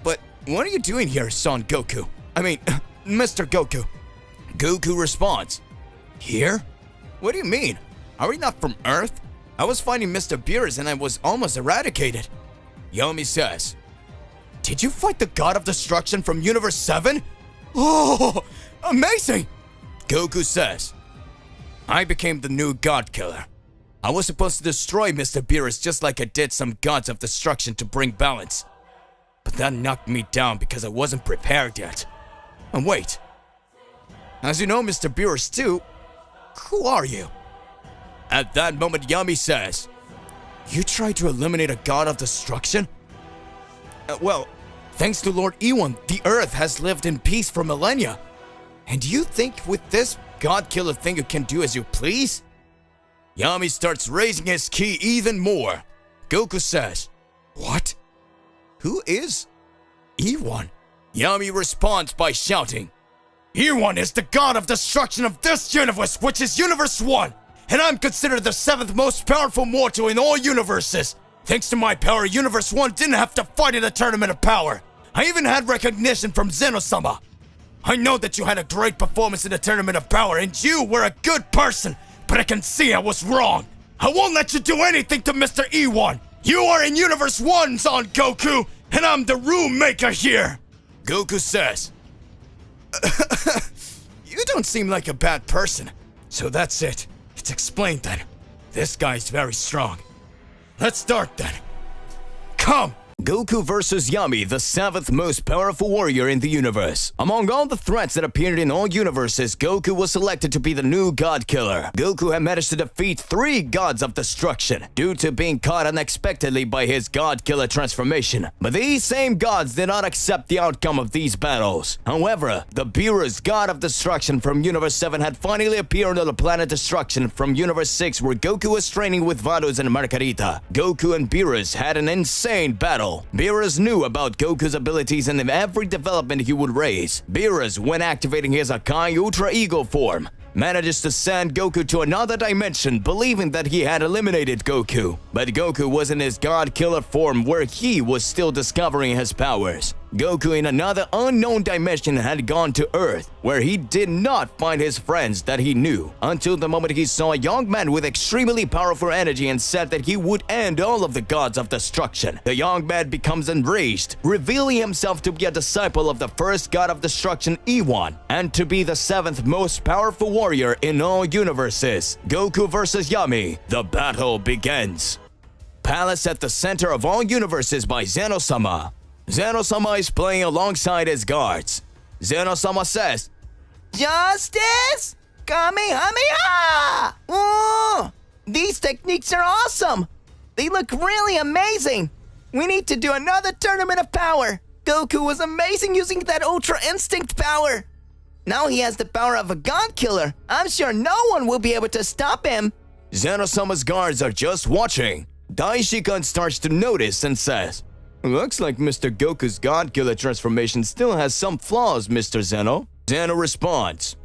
But what are you doing here, Son Goku? I mean, Mr. Goku. Goku responds, Here? What do you mean? Are we not from Earth? I was fighting Mr. Beerus and I was almost eradicated. Yomi says, Did you fight the God of Destruction from Universe 7? Oh, amazing! Goku says, I became the new God Killer. I was supposed to destroy Mr. Beerus just like I did some gods of destruction to bring balance. But that knocked me down because I wasn't prepared yet. And wait, as you know Mr. Beerus too, who are you? At that moment, Yami says, You tried to eliminate a god of destruction? Well, thanks to Lord Ewen, the Earth has lived in peace for millennia. And you think with this God-killer thing you can do as you please? Yami starts raising his ki even more. Goku says, "What? Who is Ewen?" Yami responds by shouting, "Ewen is the god of destruction of this universe, which is Universe 1, and I'm considered the 7th most powerful mortal in all universes. Thanks to my power, Universe 1 didn't have to fight in the Tournament of Power. I even had recognition from Zeno-sama. I know that you had a great performance in the Tournament of Power, and you were a good person, but I can see I was wrong. I won't let you do anything to Mr. Ewen. You are in Universe 1, Son Goku, and I'm the rule maker here." Goku says, "You don't seem like a bad person. So that's it. It's explained then. This guy's very strong. Let's start then. Come!" Goku versus Yami, the 7th most powerful warrior in the universe. Among all the threats that appeared in all universes, Goku was selected to be the new God Killer. Goku had managed to defeat 3 gods of destruction due to being caught unexpectedly by his God Killer transformation. But these same gods did not accept the outcome of these battles. However, the Beerus, god of destruction from Universe 7, had finally appeared on the planet Destruction from Universe 6, where Goku was training with Vados and Margarita. Goku and Beerus had an insane battle. Beerus knew about Goku's abilities and every development he would raise. Beerus, when activating his Hakai Ultra Ego form, manages to send Goku to another dimension, believing that he had eliminated Goku. But Goku was in his God Killer form, where he was still discovering his powers. Goku in another unknown dimension had gone to Earth, where he did not find his friends that he knew, until the moment he saw a young man with extremely powerful energy and said that he would end all of the gods of destruction. The young man becomes enraged, revealing himself to be a disciple of the first god of destruction, Ewen, and to be the 7th most powerful warrior in all universes. Goku versus Yami. The battle begins. Palace at the center of all universes by Zeno-sama. Zeno-sama is playing alongside his guards. Zeno-sama says, Justice! Kamehameha! Oh, these techniques are awesome! They look really amazing! We need to do another Tournament of Power! Goku was amazing using that Ultra Instinct power! Now he has the power of a God Killer. I'm sure no one will be able to stop him. Zeno-sama's guards are just watching. Daishikan starts to notice and says, "Looks like Mr. Goku's God Killer transformation still has some flaws, Mr. Zeno." Zeno responds,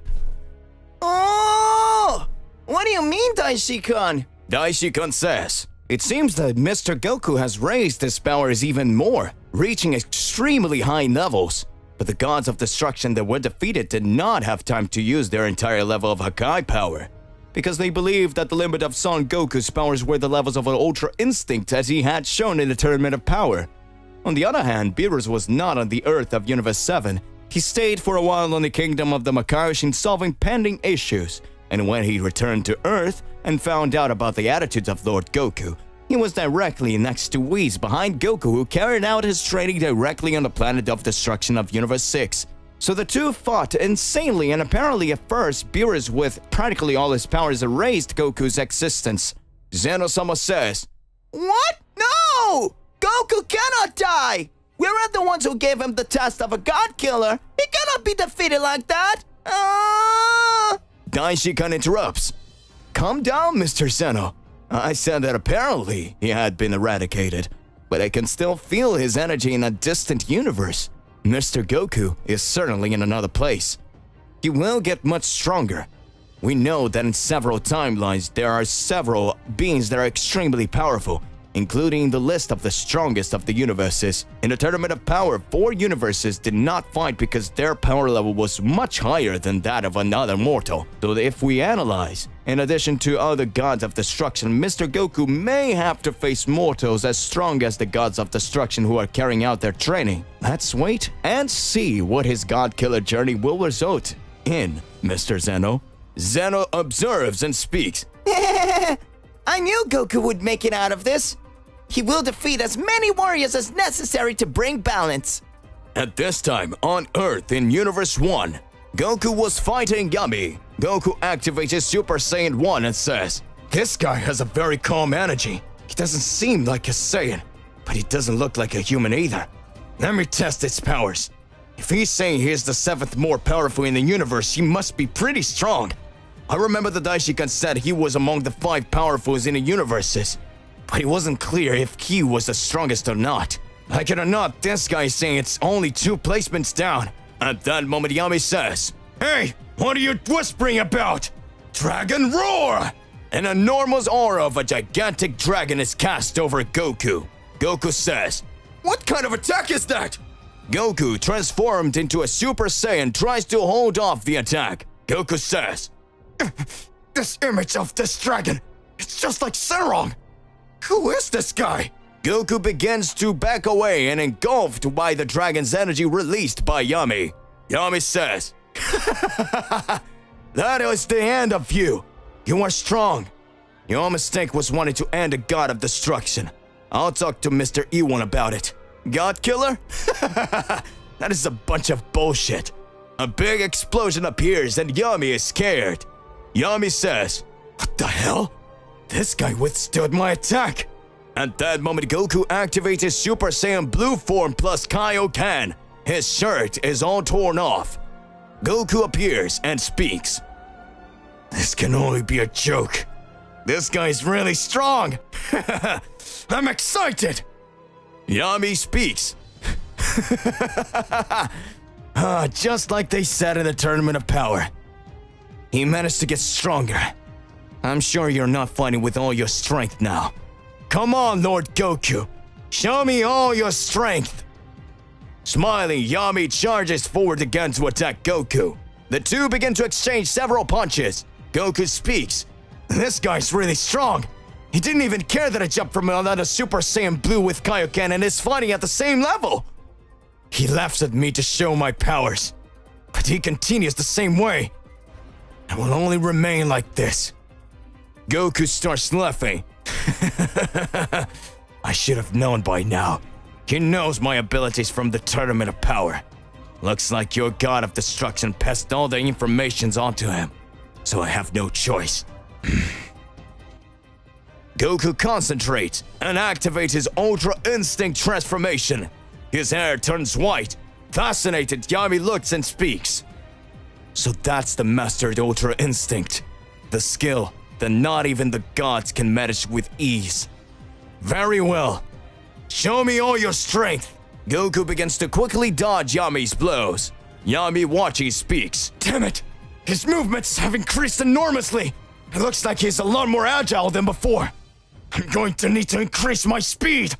Oh! What do you mean, Daishikan? Daishikan says, "It seems that Mr. Goku has raised his powers even more, reaching extremely high levels. But the gods of destruction that were defeated did not have time to use their entire level of Hakai power, because they believed that the limit of Son Goku's powers were the levels of an Ultra Instinct as he had shown in the Tournament of Power. On the other hand, Beerus was not on the Earth of Universe 7. He stayed for a while on the kingdom of the Makarishin solving pending issues, and when he returned to Earth and found out about the attitudes of Lord Goku, he was directly next to Whis behind Goku, who carried out his training directly on the planet of destruction of Universe 6. So the two fought insanely, and apparently at first, Beerus with practically all his powers erased Goku's existence. Zeno-sama says, What? No! Goku cannot die! We're the ones who gave him the test of a God Killer. He cannot be defeated like that! Daishikan interrupts. "Calm down, Mr. Zeno. I said that apparently he had been eradicated, but I can still feel his energy in a distant universe. Mr. Goku is certainly in another place. He will get much stronger. We know that in several timelines there are several beings that are extremely powerful, including the list of the strongest of the universes. In the Tournament of Power, 4 universes did not fight because their power level was much higher than that of another mortal. So if we analyze, in addition to other gods of destruction, Mr. Goku may have to face mortals as strong as the gods of destruction who are carrying out their training. Let's wait and see what his God Killer journey will result in, Mr. Zeno." Zeno observes and speaks. I knew Goku would make it out of this. He will defeat as many warriors as necessary to bring balance. At this time, on Earth in Universe 1, Goku was fighting Yami. Goku activates his Super Saiyan 1 and says, "This guy has a very calm energy. He doesn't seem like a Saiyan, but he doesn't look like a human either. Let me test its powers. If he's saying he is the 7th more powerful in the universe, he must be pretty strong. I remember the Daishikan said he was among the 5 powerfuls in the universes, but it wasn't clear if he was the strongest or not. Like it or not, this guy is saying it's only 2 placements down. At that moment, Yami says, "Hey, what are you whispering about? Dragon Roar!" An enormous aura of a gigantic dragon is cast over Goku. Goku says, "What kind of attack is that?" Goku, transformed into a Super Saiyan, tries to hold off the attack. Goku says, "This image of this dragon, it's just like Sarong. Who is this guy?" Goku begins to back away and engulfed by the dragon's energy released by Yami. Yami says, "That is the end of you. You are strong. Your mistake was wanting to end a god of destruction. I'll talk to Mr. Ewen about it." God killer? That is a bunch of bullshit. A big explosion appears and Yami is scared. Yami says, "What the hell? This guy withstood my attack." At that moment, Goku activates his Super Saiyan Blue form plus Kaioken. His shirt is all torn off. Goku appears and speaks. "This can only be a joke. This guy's really strong. I'm excited." Yami speaks. Just like they said in the Tournament of Power. He managed to get stronger. I'm sure you're not fighting with all your strength now. Come on, Lord Goku. Show me all your strength. Smiling, Yami charges forward again to attack Goku. The two begin to exchange several punches. Goku speaks. "This guy's really strong. He didn't even care that I jumped from another Super Saiyan Blue with Kaioken and is fighting at the same level. He laughs at me to show my powers, but he continues the same way. I will only remain like this." Goku starts laughing. I should have known by now. He knows my abilities from the Tournament of Power. Looks like your god of destruction passed all the informations onto him, so I have no choice. Goku concentrates and activates his Ultra Instinct transformation. His hair turns white. Fascinated, Yami looks and speaks. "So that's the mastered Ultra Instinct. The skill that not even the gods can manage with ease. Very well. Show me all your strength." Goku begins to quickly dodge Yami's blows. Yami watching speaks. "Damn it! His movements have increased enormously. It looks like he's a lot more agile than before. I'm going to need to increase my speed."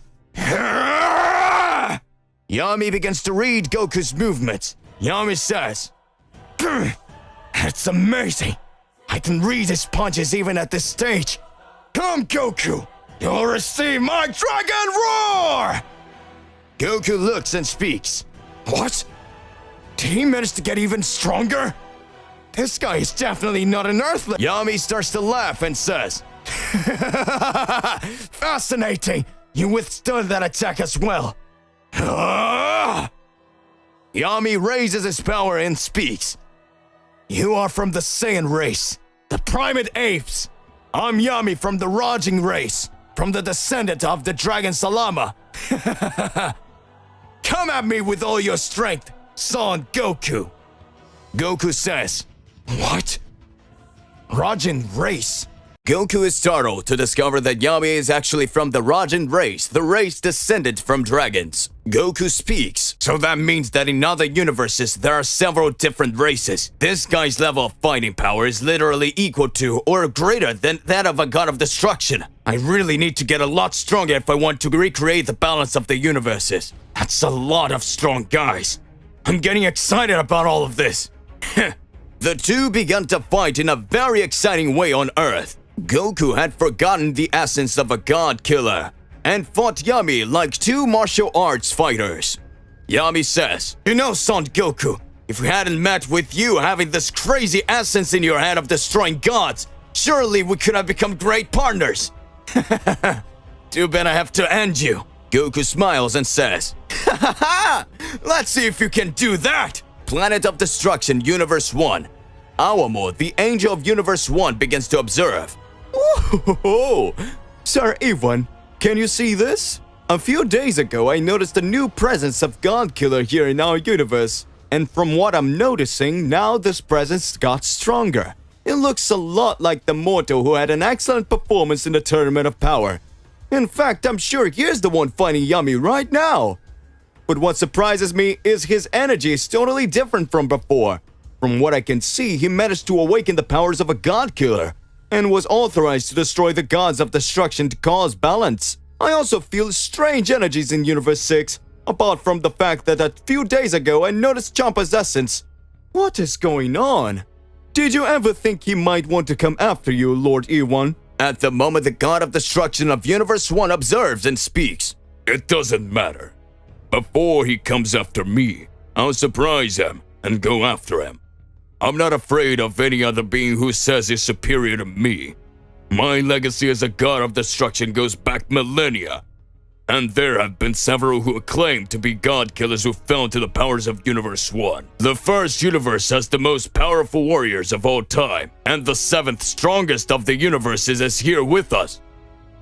Yami begins to read Goku's movements. Yami says, "It's amazing. I can read his punches even at this stage. Come, Goku. You'll receive my Dragon Roar!" Goku looks and speaks. "What? Did he manage to get even stronger? This guy is definitely not an Earthling." Yami starts to laugh and says, "Fascinating. You withstood that attack as well." Yami raises his power and speaks. "You are from the Saiyan race, the primate apes. I'm Yami from the Rajing race, from the descendant of the Dragon Salama. Come at me with all your strength, Son Goku." Goku says, "What? Rajin race?" Goku is startled to discover that Yami is actually from the Rajin race, the race descended from dragons. Goku speaks. "So that means that in other universes there are several different races. This guy's level of fighting power is literally equal to or greater than that of a god of destruction. I really need to get a lot stronger if I want to recreate the balance of the universes. That's a lot of strong guys. I'm getting excited about all of this." The two began to fight in a very exciting way on Earth. Goku had forgotten the essence of a god killer and fought Yami like two martial arts fighters. Yami says, "You know, Son Goku, if we hadn't met with you having this crazy essence in your head of destroying gods, surely we could have become great partners." "Too bad I have to end you." Goku smiles and says, "Let's see if you can do that." Planet of Destruction, Universe 1. Awamo, the Angel of Universe 1, begins to observe. "Whoa! Sir Ewen, can you see this? A few days ago, I noticed a new presence of God Killer here in our universe. And from what I'm noticing, now this presence got stronger. It looks a lot like the mortal who had an excellent performance in the Tournament of Power. In fact, I'm sure he's the one fighting Yami right now. But what surprises me is his energy is totally different from before. From what I can see, he managed to awaken the powers of a God Killer and was authorized to destroy the gods of destruction to cause balance. I also feel strange energies in Universe 6, apart from the fact that a few days ago I noticed Champa's essence. What is going on? Did you ever think he might want to come after you, Lord Ewen? At the moment, the god of destruction of Universe 1 observes and speaks. It doesn't matter. Before he comes after me, I'll surprise him and go after him. I'm not afraid of any other being who says he's superior to me. My legacy as a god of destruction goes back millennia. And there have been several who claim to be god killers who fell to the powers of Universe 1. The first universe has the most powerful warriors of all time, and the 7th strongest of the universes is here with us.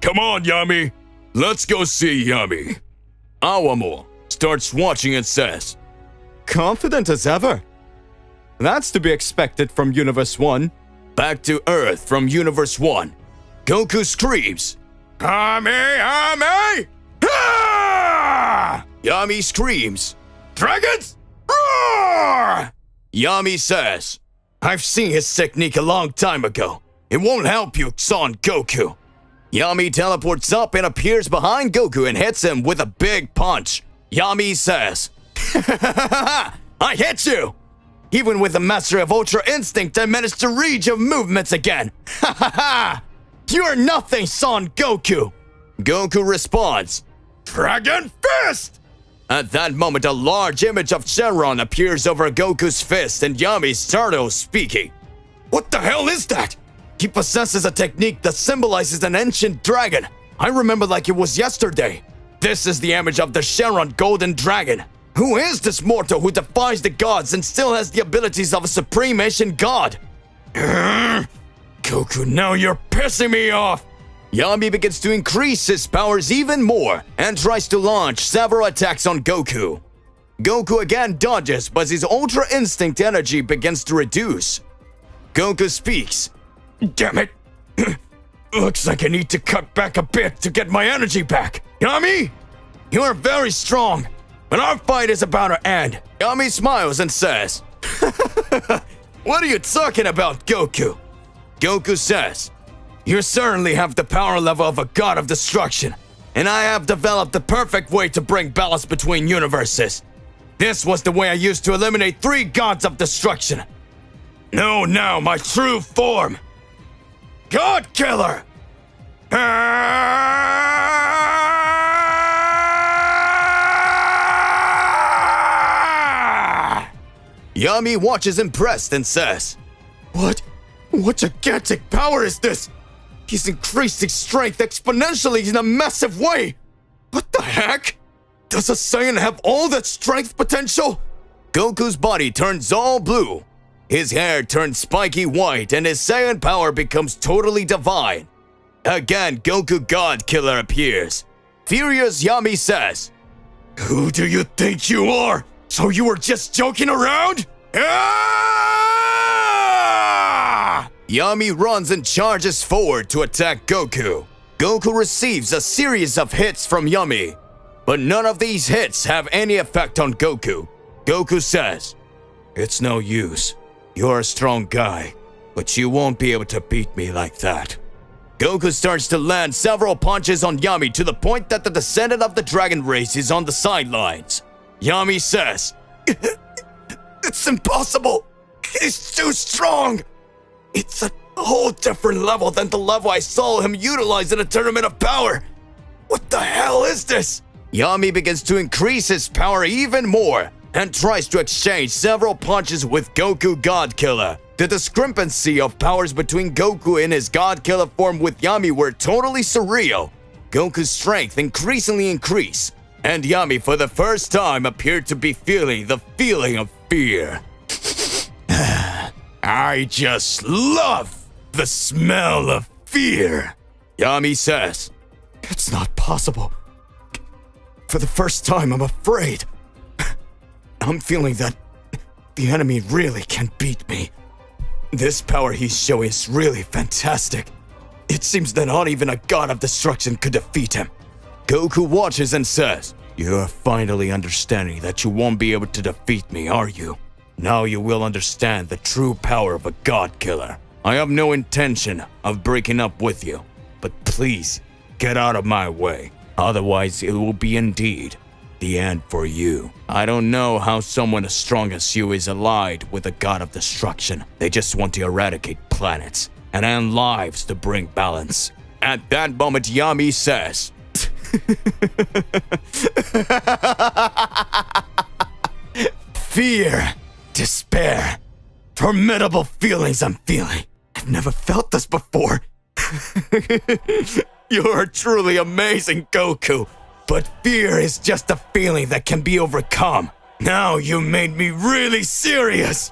Come on, Yami! Let's go see Yami. Awamo starts watching and says, Confident as ever. That's to be expected from Universe 1. Back to Earth from Universe 1. Goku screams, Yami, Yami! Ah! Yami screams, Dragons! Roar! Yami says, I've seen his technique a long time ago. It won't help you, Son Goku. Yami teleports up and appears behind Goku and hits him with a big punch. Yami says, I hit you! Even with the mastery of Ultra Instinct, I managed to read your movements again. Ha ha ha! You're nothing, Son Goku! Goku responds, Dragon Fist! At that moment, a large image of Shenron appears over Goku's fist and Yami startles, speaking. What the hell is that? He possesses a technique that symbolizes an ancient dragon. I remember like it was yesterday. This is the image of the Shenron Golden Dragon. Who is this mortal who defies the gods and still has the abilities of a supreme ancient god? Goku, now you're pissing me off! Yami begins to increase his powers even more and tries to launch several attacks on Goku. Goku again dodges, but his Ultra Instinct energy begins to reduce. Goku speaks. Damn it! Looks like I need to cut back a bit to get my energy back. Yami? You are very strong, but our fight is about to end. Yami smiles and says, What are you talking about, Goku? Goku says, You certainly have the power level of a god of destruction, and I have developed the perfect way to bring balance between universes. This was the way I used to eliminate 3 gods of destruction. Know now my true form. God Killer! Yami watches impressed and says, What gigantic power is this? He's increased his strength exponentially in a massive way. What the heck? Does a Saiyan have all that strength potential? Goku's body turns all blue. His hair turns spiky white and his Saiyan power becomes totally divine. Again, Goku God Killer appears. Furious, Yami says, Who do you think you are? So you were just joking around? Ah! Yami runs and charges forward to attack Goku. Goku receives a series of hits from Yami, but none of these hits have any effect on Goku. Goku says, It's no use. You're a strong guy, but you won't be able to beat me like that. Goku starts to land several punches on Yami to the point that the descendant of the dragon race is on the sidelines. Yami says, It's impossible. He's too strong. It's a whole different level than the level I saw him utilize in a Tournament of Power. What the hell is this? Yami begins to increase his power even more and tries to exchange several punches with Goku God Killer. The discrepancy of powers between Goku in his God Killer form with Yami were totally surreal. Goku's strength increasingly increased, and Yami for the first time appeared to be feeling the feeling of fear. I just love the smell of fear. Yami says, It's not possible. For the first time, I'm afraid. I'm feeling that the enemy really can beat me. This power he's showing is really fantastic. It seems that not even a god of destruction could defeat him. Goku watches and says, "You're finally understanding that you won't be able to defeat me, are you? Now you will understand the true power of a god killer. I have no intention of breaking up with you, but please get out of my way. Otherwise, it will be indeed the end for you. I don't know how someone as strong as you is allied with a god of destruction. They just want to eradicate planets and end lives to bring balance." At that moment, Yami says, "Fear, despair, formidable feelings I'm feeling. I've never felt this before." "You're truly amazing, Goku. But fear is just a feeling that can be overcome. Now you made me really serious."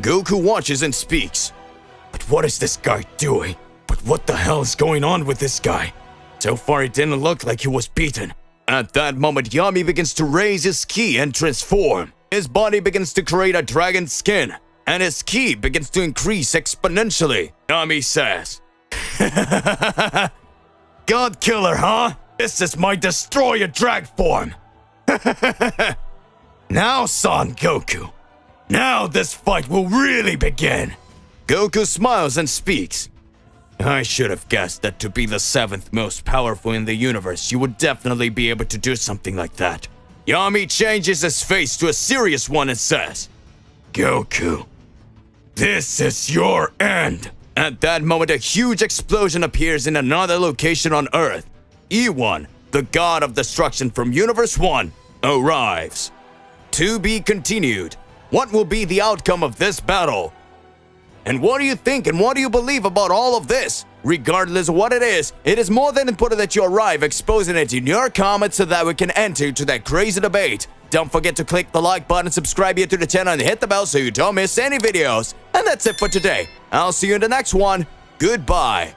Goku watches and speaks. "But what is this guy doing? But what the hell is going on with this guy? So far it didn't look like he was beaten." At that moment, Yami begins to raise his ki and transform. His body begins to create a dragon skin, and his ki begins to increase exponentially. Yami says, "God killer, huh? This is my destroyer drag form." "Now, Son Goku. Now this fight will really begin." Goku smiles and speaks. "I should have guessed that to be the 7th most powerful in the universe, you would definitely be able to do something like that." Yami changes his face to a serious one and says, "Goku, this is your end." At that moment, a huge explosion appears in another location on Earth. Ewen, the god of destruction from Universe 1, arrives. To be continued. What will be the outcome of this battle? And what do you think and what do you believe about all of this? Regardless of what it is more than important that you arrive exposing it in your comments so that we can enter into that crazy debate. Don't forget to click the like button, subscribe here to the channel, and hit the bell so you don't miss any videos. And that's it for today. I'll see you in the next one. Goodbye.